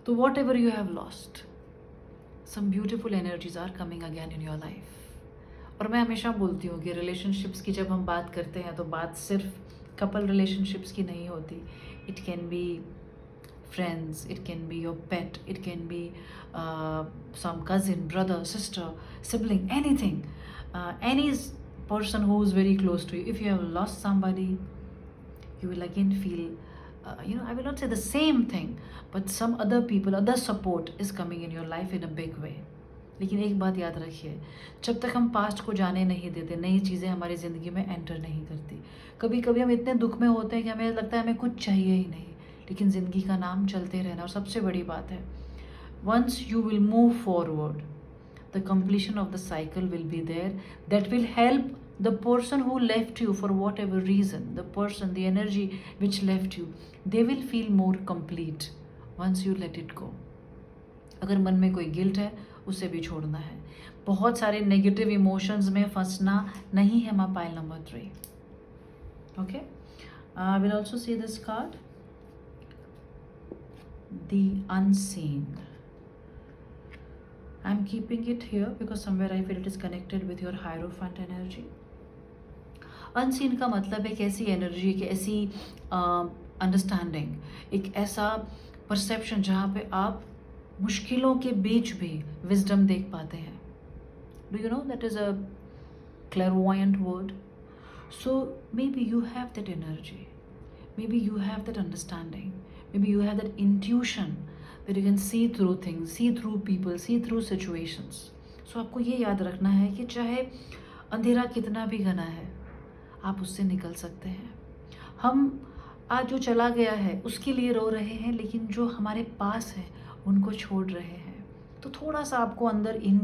So whatever you have lost, some beautiful energies are coming again in your life. और मैं हमेशा बोलती हूँ कि रिलेशनशिप्स की जब हम बात करते हैं तो बात सिर्फ कपल रिलेशनशिप्स की नहीं होती. It can be friends, it can be your pet, it can be some cousin, brother, sister, sibling, anything, any person who is very close to you. If you have lost somebody, you will again feel, I will not say the same thing, but some other people, other support is coming in your life in a big way. लेकिन एक बात याद रखिए, जब तक हम past को जाने नहीं देते, नई चीज़ें हमारी ज़िंदगी में एंटर नहीं करती. कभी कभी हम इतने दुख में होते हैं कि हमें लगता है हमें कुछ चाहिए ही नहीं, लेकिन ज़िंदगी का नाम चलते रहना. और सबसे बड़ी बात है, once you will move forward, the completion of the cycle will be there. That will help the person who left you for whatever reason, the person, the energy which left you, they will feel more complete once you let it go. अगर मन में कोई guilt है, उसे भी छोड़ना है. बहुत सारे नेगेटिव इमोशंस में फंसना नहीं है. My pile number 3. Okay, I will also see this card, the unseen. I'm keeping it here because somewhere I feel it is connected with your Hierophant energy. Unseen का मतलब एक ऐसी एनर्जी, एक ऐसी अंडरस्टैंडिंग, एक ऐसा परसेप्शन जहाँ पे आप मुश्किलों के बीच भी विजडम देख पाते हैं. Do you know that is a clairvoyant word? So maybe you have that energy, maybe you have that understanding, maybe you have that intuition that you can see through things, see through people, see through situations. So आपको ये याद रखना है कि चाहे अंधेरा कितना भी घना है, आप उससे निकल सकते हैं. हम आज जो चला गया है उसके लिए रो रहे हैं, लेकिन जो हमारे पास है उनको छोड़ रहे हैं. तो थोड़ा सा आपको अंदर इन,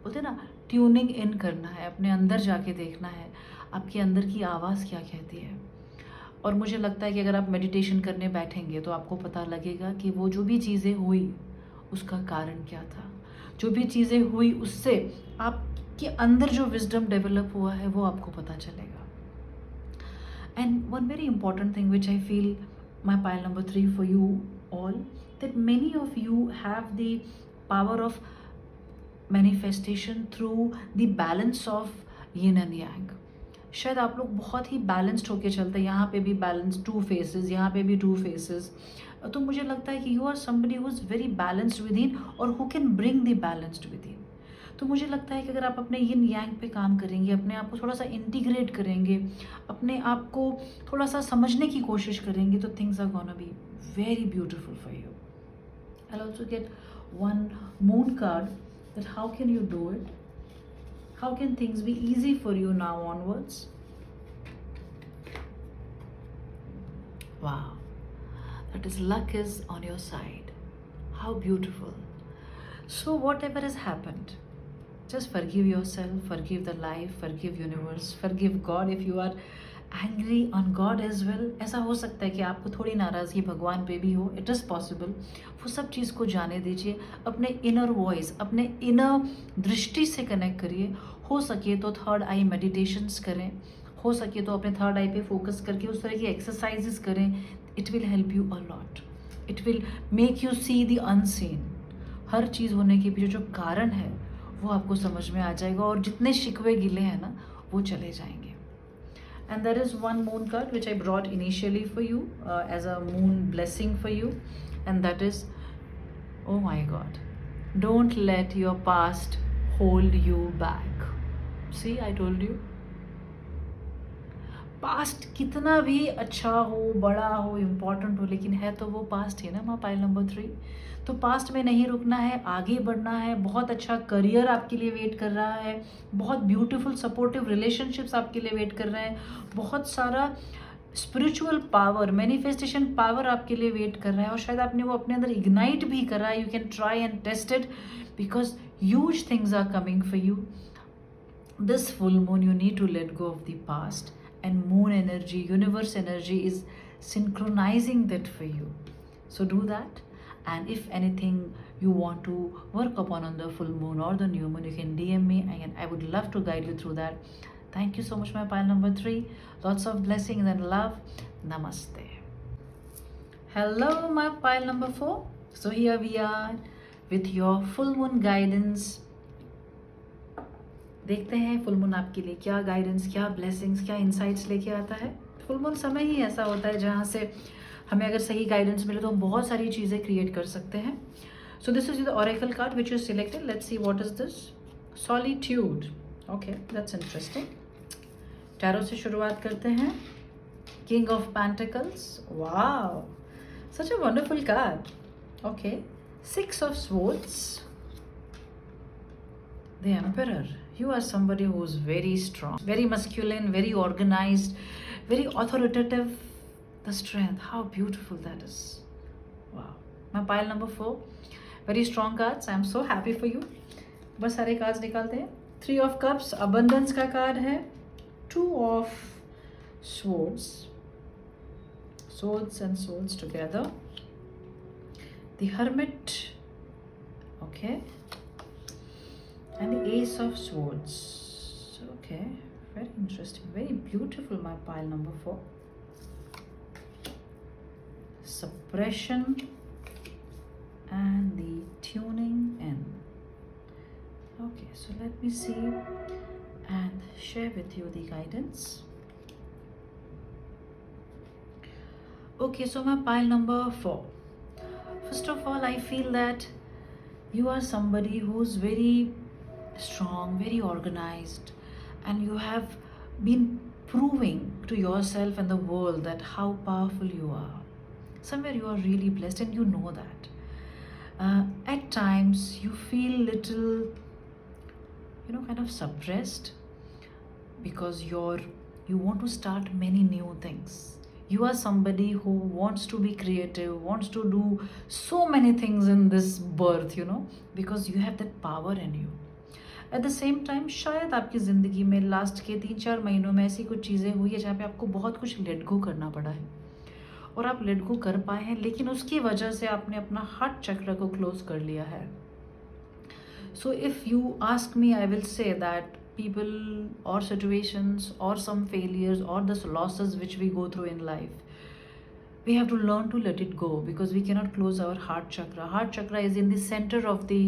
बोलते ना, ट्यूनिंग इन करना है, अपने अंदर जाके देखना है आपके अंदर की आवाज़ क्या कहती है. और मुझे लगता है कि अगर आप मेडिटेशन करने बैठेंगे तो आपको पता लगेगा कि वो जो भी चीज़ें हुई उसका कारण क्या था. जो भी चीज़ें हुई उससे आपके अंदर जो विजडम डेवलप हुआ है वो आपको पता चलेगा. And one very important thing which I feel, my pile number 3 for you all, that many of you have the power of manifestation through the balance of yin and yang. शायद आप लोग बहुत ही बैलेंस्ड होके चलते हैं. यहाँ पे भी बैलेंस 2 फेसेस, यहाँ पे भी 2 फेसेस. तो मुझे लगता है कि you are somebody who is very balanced within और who can bring the balanced within. तो मुझे लगता है कि अगर आप अपने yin yang पे काम करेंगे, अपने आप को थोड़ा सा इंटीग्रेट करेंगे, अपने आप को थोड़ा सा समझने की कोशिश करेंगे, तो things are gonna be very beautiful for you. I'll also get one moon card, that how can you do it? How can things be easy for you now onwards? Wow, that is luck is on your side. How beautiful. So whatever has happened, just forgive yourself, forgive the life, forgive universe, forgive God if you are angry on God as well. ऐसा हो सकता है कि आपको थोड़ी नाराज़गी भगवान पे भी हो, इट इज़ पॉसिबल. वो सब चीज़ को जाने दीजिए, अपने इनर वॉइस, अपने इनर दृष्टि से कनेक्ट करिए. हो सके तो थर्ड आई मेडिटेशंस करें, हो सके तो अपने थर्ड आई पे फोकस करके उस तरह की एक्सरसाइजेस करें. It will help you a lot. It will make you see the unseen. हर चीज़ होने के पीछे जो कारण है वो आपको समझ में आ जाएगा, और जितने शिकवे गिले हैं ना वो चले जाएंगे. And there is one moon card which I brought initially for you as a moon blessing for you, and that is, oh my God, don't let your past hold you back. See, I told you. Past कितना भी अच्छा हो, बड़ा हो, important हो, लेकिन है तो वो पास्ट है ना माँ. Pile number 3. तो पास्ट में नहीं रुकना है, आगे बढ़ना है. बहुत अच्छा करियर आपके लिए वेट कर रहा है, बहुत ब्यूटीफुल सपोर्टिव रिलेशनशिप्स आपके लिए वेट कर रहे हैं, बहुत सारा स्पिरिचुअल पावर, मैनिफेस्टेशन पावर आपके लिए वेट कर रहा है, और शायद आपने वो अपने अंदर इग्नाइट भी करा है. You can try and test it because huge things are coming for you. This full moon you need to let go of the past, and moon energy, universe energy is synchronizing that for you. So do that, and if anything you want to work upon on the full moon or the new moon, you can DM me, and I would love to guide you through that. Thank you so much, my pile number 3. Lots of blessings and love. Namaste. Hello, my pile number 4. So here we are with your full moon guidance. देखते हैं full moon आपके लिए क्या guidance, क्या blessings, क्या insights लेके आता है. फुल मून समय ही ऐसा होता है जहाँ से हमें अगर सही गाइडेंस मिले तो हम बहुत सारी चीज़ें क्रिएट कर सकते हैं. सो this is the oracle card which you selected. Let's see what is this. Solitude. Okay, that's interesting. Tarot से शुरुआत करते हैं. King of pentacles. Wow, such a wonderful card. Okay, 6 of swords. The Emperor. You are somebody who is very strong, very masculine, very organized, very authoritative. The strength, how beautiful that is. Wow. My pile number 4. Very strong cards. I am so happy for you. बस सारे cards निकालते हैं. 3 of Cups, abundance का card है. 2 of Swords. Swords and Swords together. The Hermit. Okay. And the Ace of Swords. Okay, very interesting, very beautiful, my pile number 4. Suppression and the tuning in. Okay, so let me see and share with you the guidance. Okay, so my pile number 4. First of all, I feel that you are somebody who's very strong, very organized, and you have been proving to yourself and the world that how powerful you are. Somewhere you are really blessed, and you know that. At times you feel little, kind of suppressed because you want to start many new things. You are somebody who wants to be creative, wants to do so many things in this birth, because you have that power in you. Eight the same time शायद आपकी ज़िंदगी में last के 3-4 महीनों में ऐसी कुछ चीज़ें हुई है जहाँ पे आपको बहुत कुछ लेट गो करना पड़ा है, और आप लेट गो कर पाए हैं, लेकिन उसकी वजह से आपने अपना हार्ट चक्र को क्लोज कर लिया है. So if you ask me, I will say that people or situations or some failures or the losses which we go through in life, we have to learn to let it go, because we cannot close our heart chakra. Heart chakra is in the center of the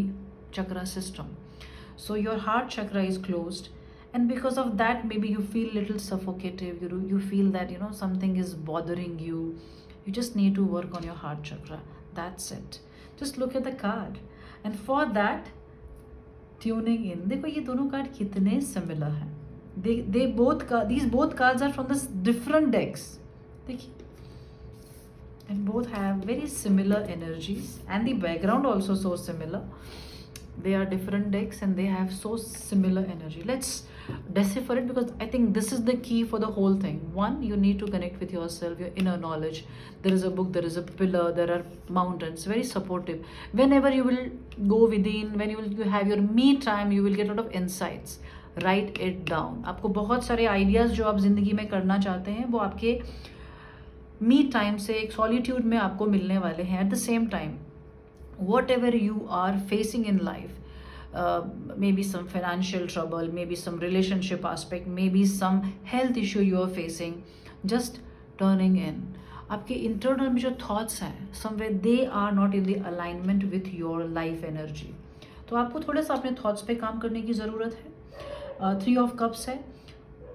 chakra system. So your heart chakra is closed, and because of that maybe you feel little suffocative. You feel that something is bothering you. You just need to work on your heart chakra. That's it. Just look at the card, and for that, tuning in. देखो ये दोनों card कितने similar हैं. These both cards are from the different decks. देखिए, and both have very similar energies, and the background also so similar. They are different decks and they have so similar energy. Let's decipher it, because I think this is the key for the whole thing. One, you need to connect with yourself, your inner knowledge. There is a book, there is a pillar, there are mountains, very supportive. Whenever you will go within, when you have your me time, you will get a lot of insights. Write it down. आपको बहुत सारे ideas जो आप जिंदगी में करना चाहते हैं वो आपके me time से एक solitude में आपको मिलने वाले हैं. At the same time, whatever you are facing in life, maybe some financial trouble, maybe some relationship aspect, maybe some health issue you are facing, just turning in. आपके internal में जो थॉट्स हैं somewhere they are not in the alignment with your life energy. तो आपको थोड़ा सा अपने thoughts पे काम करने की ज़रूरत है। 3 ऑफ कप्स है।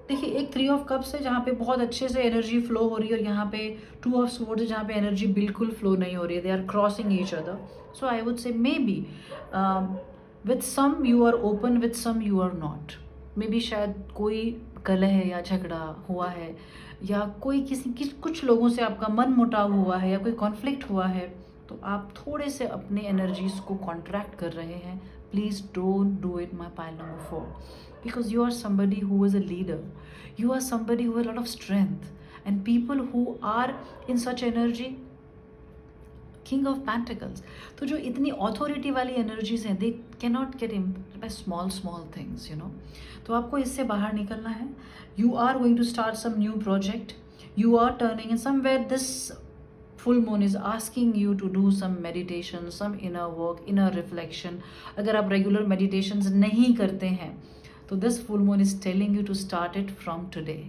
देखिए, एक 3 ऑफ कप्स है जहाँ पे बहुत अच्छे से एनर्जी फ्लो हो रही है, और यहाँ पे 2 ऑफ स्वॉर्ड्स है जहाँ पे एनर्जी बिल्कुल फ्लो नहीं हो रही है, they are crossing each other. So I would say maybe with some you are open, with some you are not. Maybe शायद कोई कलह या झगड़ा हुआ है, या कोई कुछ लोगों से आपका मन मुटाव हुआ है, या कोई कॉन्फ्लिक्ट हुआ है, तो आप थोड़े से अपने एनर्जीज को कॉन्ट्रैक्ट कर रहे हैं। Please don't do it my pile number 4, because you are somebody who is a leader, you are somebody who has a lot of strength, and people who are in such energy, king of pentacles, तो जो इतनी authority वाली energies हैं, they cannot get impacted by small things, you know। तो आपको इससे बाहर निकलना है। You are going to start some new project, you are turning in somewhere, this full moon is asking you to do some meditation, some inner work, inner reflection। अगर आप regular meditations नहीं करते हैं, तो this full moon is telling you to start it from today.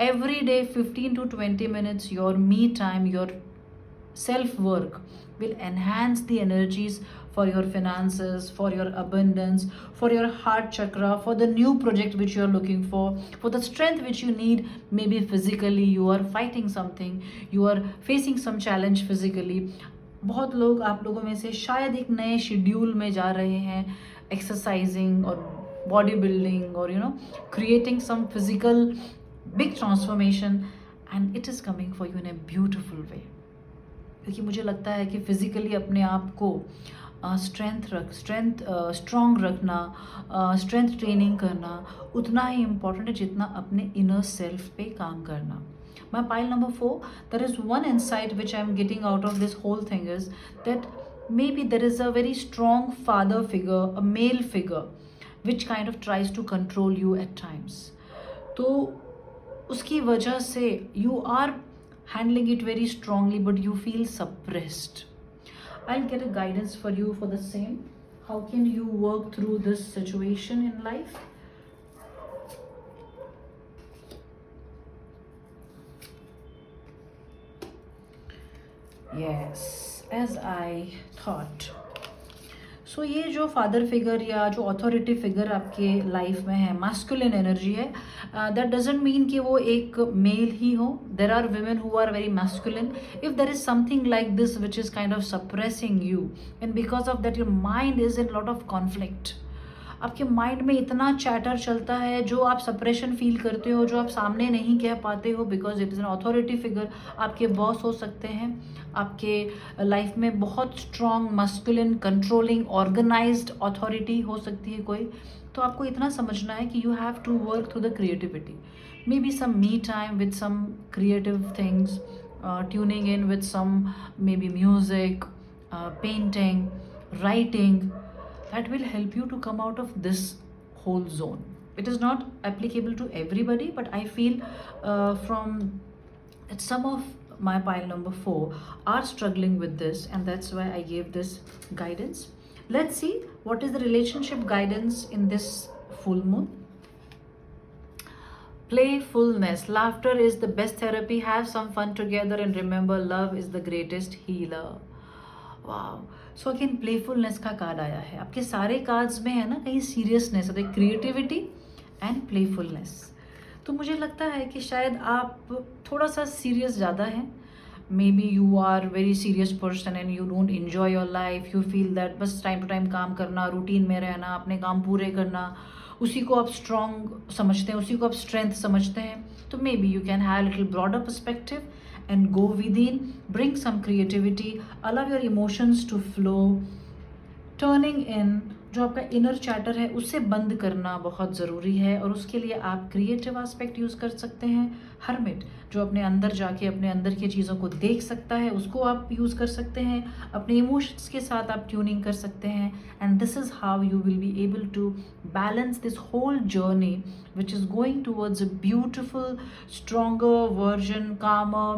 Every day 15 to 20 minutes, your me time, your self work will enhance the energies for your finances, for your abundance, for your heart chakra, for the new project which you are looking for the strength which you need. Maybe physically you are fighting something, you are facing some challenge physically। बहुत लोग, आप लोगों में से शायद एक नए schedule में जा रहे हैं, एक्सरसाइजिंग और बॉडी बिल्डिंग, और creating some physical big transformation, and it is coming for you in a beautiful way। क्योंकि मुझे लगता है कि फिजिकली अपने आप को स्ट्रॉन्ग रखना, स्ट्रेंथ ट्रेनिंग करना उतना ही इम्पॉर्टेंट है जितना अपने इनर सेल्फ पे काम करना। My pile number 4, there is one insight which I am getting out of this whole thing is that maybe there is a very strong father figure, a male figure, which kind of tries to control you at times। तो उसकी वजह से you are handling it very strongly, but you feel suppressed। I'll get a guidance for you for the same. How can you work through this situation in life? Yes, as I thought। सो ये जो father figure या जो authority figure आपके life में है, masculine energy है, that doesn't mean कि वो एक मेल ही हो। There are women who are very masculine। if there is something like this which is kind of suppressing you, and because of that your mind is in lot of conflict, आपके mind में इतना chatter चलता है, जो आप suppression feel करते हो, जो आप सामने नहीं कह पाते हो, because it is an authority figure. आपके बॉस हो सकते हैं, आपके लाइफ में बहुत strong masculine controlling organised authority हो सकती है कोई। तो आपको इतना समझना है कि you have to work through the creativity, maybe some me time with some creative things, tuning in with some maybe music, painting, writing, that will help you to come out of this whole zone. It is not applicable to everybody, but I feel from that some of my pile number 4 are struggling with this, and that's why I gave this guidance. Let's see what is the relationship guidance in this full moon. Playfulness, laughter is the best therapy, have some fun together, and remember love is the greatest healer। वाह, so again playfulness का card आया है। आपके सारे cards में है ना कहीं सीरियसनेस है, क्रिएटिविटी एंड प्लेफुलनेस। तो मुझे लगता है कि शायद आप थोड़ा सा सीरियस ज़्यादा हैं। Maybe you are very serious person and you don't enjoy your life. You feel that बस टाइम टू टाइम काम करना, रूटीन में रहना, अपने काम पूरे करना, उसी को आप स्ट्रॉन्ग समझते हैं, उसी को आप स्ट्रेंथ समझते हैं। तो may be you can have little broader perspective and go within, bring some creativity, allow your emotions to flow, turning in। जो आपका इनर चैटर है उसे बंद करना बहुत ज़रूरी है, और उसके लिए आप क्रिएटिव एस्पेक्ट यूज़ कर सकते हैं। हरमिट, जो अपने अंदर जाके अपने अंदर की चीज़ों को देख सकता है, उसको आप यूज़ कर सकते हैं। अपने इमोशंस के साथ आप ट्यूनिंग कर सकते हैं, and this is how you will be able to balance this whole journey which is going towards a beautiful, stronger version, calmer,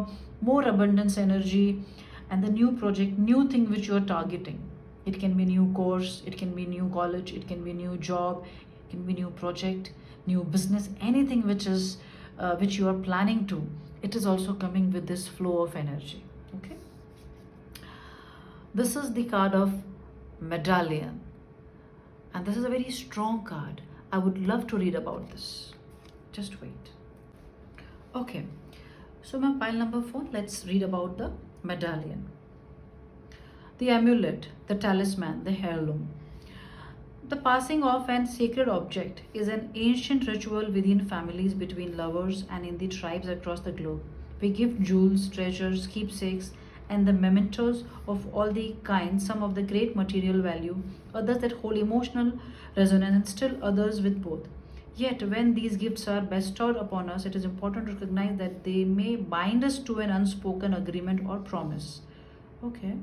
more abundance energy, and the new project, new thing which you are targeting. It can be new course, it can be new college, it can be new job, it can be new project, new business, anything which is which you are planning to it is also coming with this flow of energy. Okay, this is the card of medallion, and this is a very strong card. I would love to read about this. Just wait. Okay, so my pile number 4, let's read about the medallion. The amulet, the talisman, the heirloom. The passing of an sacred object is an ancient ritual within families, between lovers, and in the tribes across the globe. We give jewels, treasures, keepsakes, and the mementos of all the kinds, some of the great material value, others that hold emotional resonance, and still others with both. Yet, when these gifts are bestowed upon us, it is important to recognize that they may bind us to an unspoken agreement or promise. Okay.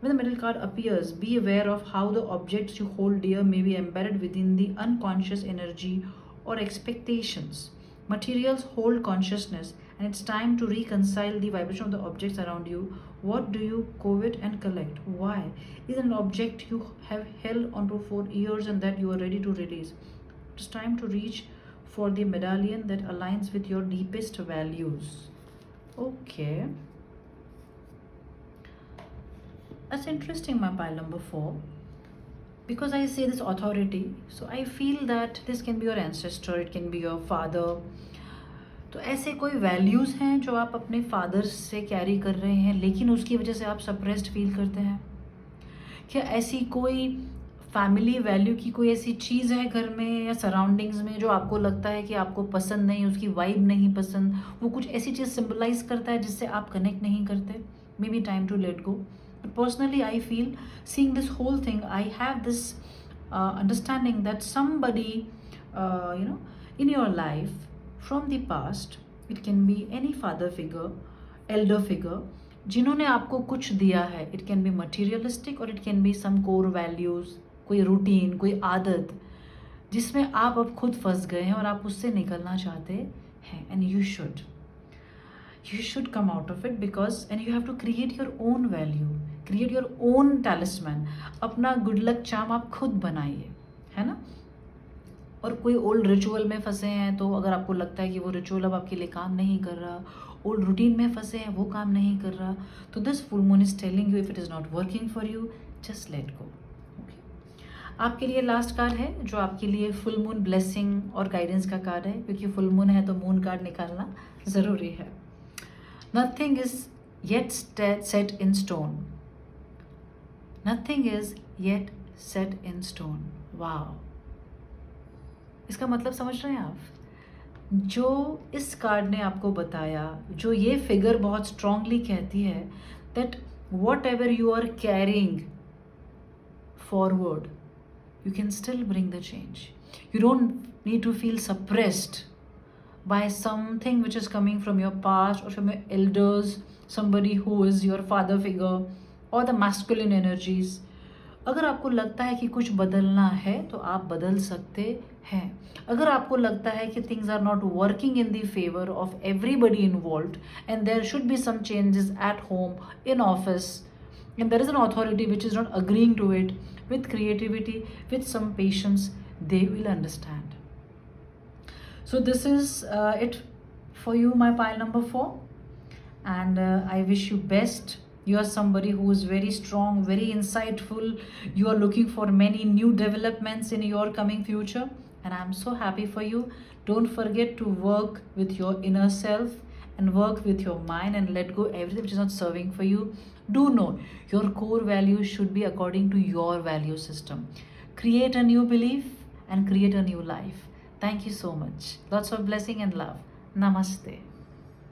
When the middle card appears, be aware of how the objects you hold dear may be embedded within the unconscious energy or expectations. Materials hold consciousness, and it's time to reconcile the vibration of the objects around you. What do you covet and collect? Why? Is it an object you have held onto for years and that you are ready to release? It's time to reach for the medallion that aligns with your deepest values. Okay. That's interesting, my pile number 4. Because I say this authority, so I feel that this can be your ancestor, it can be your father. तो ऐसे कोई values हैं जो आप अपने father से carry कर रहे हैं, लेकिन उसकी वजह से आप सप्रेस्ड फील करते हैं? क्या ऐसी कोई फैमिली वैल्यू की कोई ऐसी चीज़ है घर में या सराउंडिंग्स में जो आपको लगता है कि आपको पसंद नहीं, उसकी वाइब नहीं पसंद, वो कुछ ऐसी चीज़ सिंबलाइज करता है जिससे आप कनेक्ट नहीं करते? Maybe time to let go. But personally, I feel, seeing this whole thing, I have this understanding that somebody, in your life from the past, it can be any father figure, elder figure, जिन्होंने आपको कुछ दिया है. It can be materialistic or it can be some core values, कोई routine, कोई आदत जिसमें आप अब खुद फंस गए हैं और आप उससे निकलना चाहते हैं. And you should come out of it, because and you have to create your own value, create your own talisman. अपना गुड लक चार्म आप खुद बनाइए, है ना. और कोई ओल्ड रिचुअल में फंसे हैं, तो अगर आपको लगता है कि वो रिचुअल अब आपके लिए काम नहीं कर रहा, ओल्ड रूटीन में फंसे हैं, वो काम नहीं कर रहा, तो this full moon is telling you, if it is not working for you, just let go. आपके लिए लास्ट कार्ड है जो आपके लिए फुल मून ब्लेसिंग और गाइडेंस का कार्ड है, क्योंकि फुल मून है तो मून कार्ड निकालना ज़रूरी है. Nothing is yet set in stone. Nothing is yet set in stone. Wow. इसका मतलब समझ रहे हैं आप? जो इस कार्ड ने आपको बताया, जो ये फिगर बहुत स्ट्रांगली कहती है, that whatever you are carrying forward, you can still bring the change. You don't need to feel suppressed by something which is coming from your past or from your elders, somebody who is your father figure or the masculine energies. अगर आपको लगता है कि कुछ बदलना है तो आप बदल सकते हैं. अगर आपको लगता है कि things are not working in the favor of everybody involved and there should be some changes at home, in office, and there is an authority which is not agreeing to it, with creativity, with some patience, they will understand. So this is it for you, my pile number 4, and I wish you best. You are somebody who is very strong, very insightful. You are looking for many new developments in your coming future, and I am so happy for you. Don't forget to work with your inner self and work with your mind and let go everything which is not serving for you. Do know your core values should be according to your value system. Create a new belief and create a new life. Thank you so much. Lots of blessing and love. Namaste.